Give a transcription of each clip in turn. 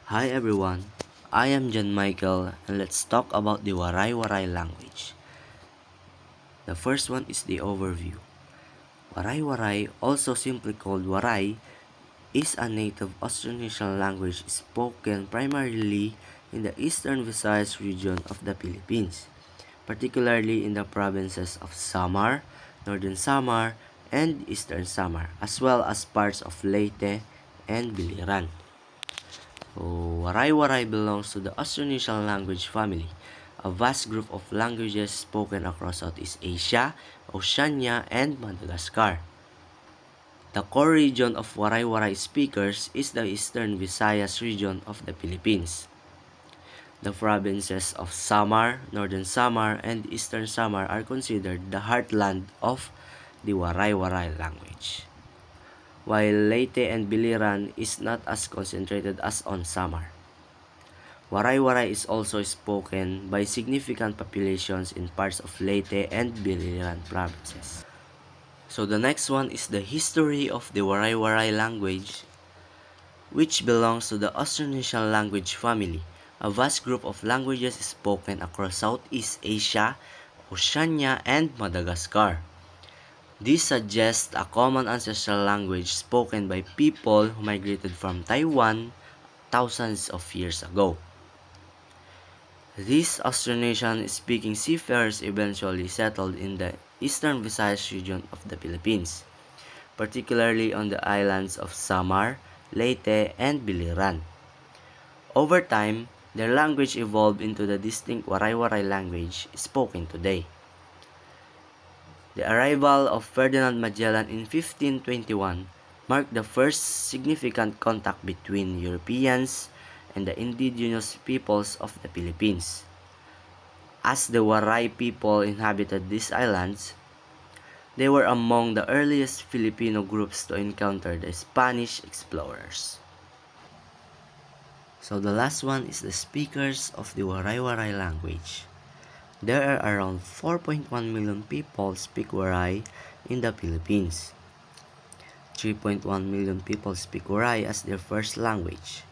Hi everyone, I am John Michael and let's talk about the Waray-Waray language. The first one is the overview. Waray-Waray, also simply called Waray, is a native Austronesian language spoken primarily in the eastern Visayas region of the Philippines, particularly in the provinces of Samar, Northern Samar, and Eastern Samar, as well as parts of Leyte and Biliran. Waray-Waray belongs to the Austronesian language family, a vast group of languages spoken across Southeast Asia, Oceania, and Madagascar. The core region of Waray-Waray speakers is the Eastern Visayas region of the Philippines. The provinces of Samar, Northern Samar, and Eastern Samar are considered the heartland of the Waray-Waray language, while Leyte and Biliran is not as concentrated as on Samar. Waray-Waray is also spoken by significant populations in parts of Leyte and Biliran provinces. So the next one is the history of the Waray-Waray language, which belongs to the Austronesian language family, a vast group of languages spoken across Southeast Asia, Oceania, and Madagascar. This suggests a common ancestral language spoken by people who migrated from Taiwan thousands of years ago. These Austronesian-speaking seafarers eventually settled in the eastern Visayas region of the Philippines, particularly on the islands of Samar, Leyte, and Biliran. Over time, their language evolved into the distinct Waray-Waray language spoken today. The arrival of Ferdinand Magellan in 1521 marked the first significant contact between Europeans and the indigenous peoples of the Philippines. As the Waray people inhabited these islands, they were among the earliest Filipino groups to encounter the Spanish explorers. So the last one is the speakers of the Waray-Waray language. There are around 4.1 million people speak Waray in the Philippines. 3.1 million people speak Waray as their first language,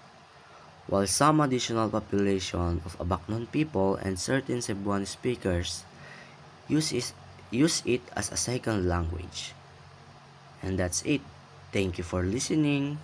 while some additional population of Abaknon people and certain Cebuano speakers use it as a second language. And that's it. Thank you for listening.